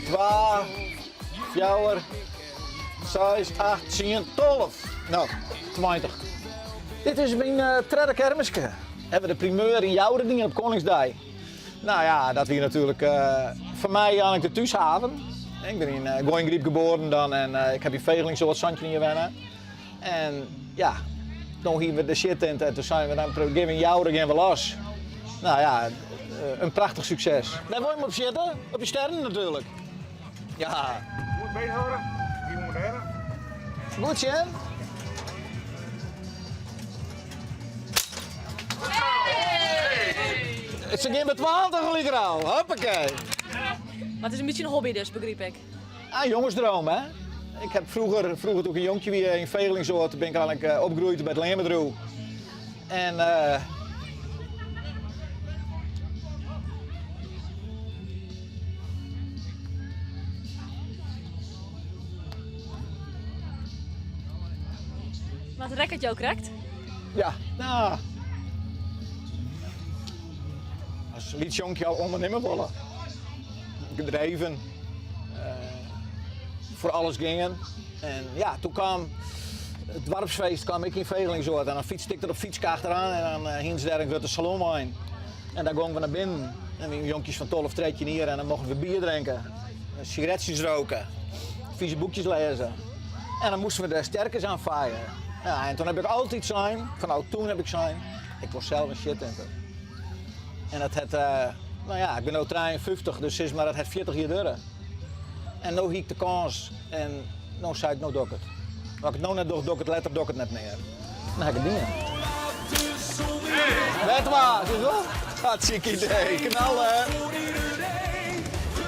2, 4, 6, 8, 10, 12. Nou, 20. Dit is mijn derde kermisje. We hebben de primeur in Jouderdingen op Koningsdag. Nou ja, dat weer natuurlijk voor mij aan de thuishaven. Ik ben in Goingriep geboren dan en ik heb in Vegeling zo wat zandje in wennen. En ja, toen gingen we de shit in en toen zijn we dan proberen in Jouderdingen weer los. Nou ja, een prachtig succes. Daar wil je op zitten, op je sterren natuurlijk. Ja. Je moet meehouden, die moet hebben. Goed, Jen? Het is een keer met 20 liggen al. Hoppakee. Maar het is een beetje een hobby dus, begreep ik. Ah, jongensdroom, hè? Ik heb vroeger toen ik een jonkje weer in Vegeling zo, toen ben ik eigenlijk opgegroeid bij het Leemerdroe. En Maar het record jou krijgt. ja, nou. Als liet jonkje al ondernemen willen. Gedreven. Voor alles gingen. En ja, toen kwam het dorpsfeest kwam ik in Vegeling zo. En dan fietste ik er op fiets achteraan en dan hingen ze daar in de salon in. En dan gingen we naar binnen. En we jonkjes van 12 treedje neer en dan mochten we bier drinken. Sigaretjes roken. Vieze boekjes lezen. En dan moesten we de sterkers aan vaaien. Ja, en toen heb ik altijd zijn, vanaf toen heb ik zijn, ik was zelf een shit in. En dat het, nou ja, ik ben nu 53, dus is maar dat het 40 jaar duren. En nu hiek de kans en nu zei ik, nou doe ik het. Als ik het nou net doe, ik het later doe ik het net meer. Dan heb ik het niet meer. Weet waar, is wel? Hartstikke idee, knallen.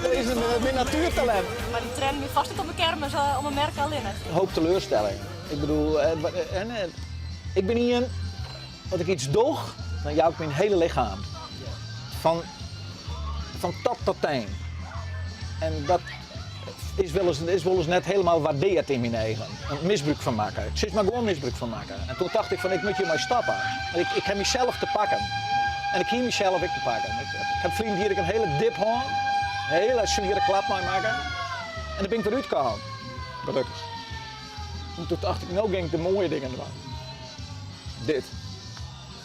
Deze is mijn natuurtalent. Maar die trend moet vast niet op mijn kermis om een merk alleen. Een hoop teleurstelling. Ik bedoel, ik ben hier, als ik iets doe, dan jouw ik mijn hele lichaam. Van top tot teen. En dat is wel eens net helemaal waardeerd in mijn eigen. Een misbruik van maken. Ik zit maar gewoon misbruik van maken. En toen dacht ik van, ik moet je maar stappen. Ik heb mezelf te pakken. En ik hier mezelf ook te pakken. Ik heb vrienden die ik een hele dip hoor. Een hele zware klap mee maken. En dan ben ik eruit gekomen. Gelukkig. En toen dacht ik, nou ging ik de mooie dingen doen. Dit.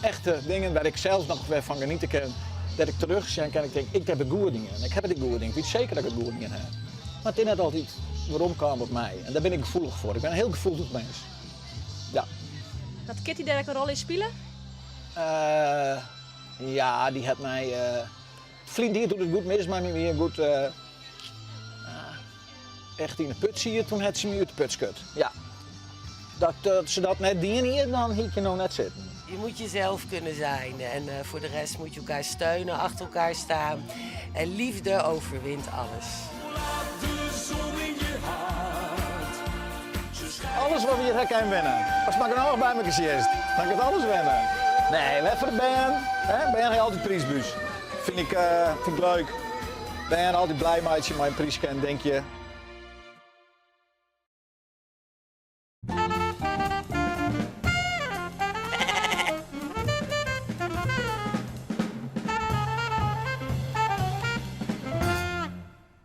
Echte dingen waar ik zelfs nog weer van genieten kan. Dat ik terugzien kan en ik denk, ik heb de goede dingen. En ik heb die goede dingen. Ik weet zeker dat ik de goede dingen heb. Maar het is net altijd waarom kwam op mij. En daar ben ik gevoelig voor. Ik ben een heel gevoelig mens. Ja. Dat Kitty daar een rol in spelen? Ja, die had mij... Vriend hier doet het goed mis, maar weer goed... echt in de put zie je, toen had ze me uit de put skut. Ja. Dat ze dat net dienen hier, dan hiet je nou net zitten. Je moet jezelf kunnen zijn en voor de rest moet je elkaar steunen, achter elkaar staan. En liefde overwint alles. Alles wat we hier gaan winnen. Als ik nou nog bij me gezien, dan kan ik alles winnen. Nee, let voor de band. Ben je altijd prijsbuus. Vind ik leuk. Ben je altijd blij met als je mijn prijs kent, denk je.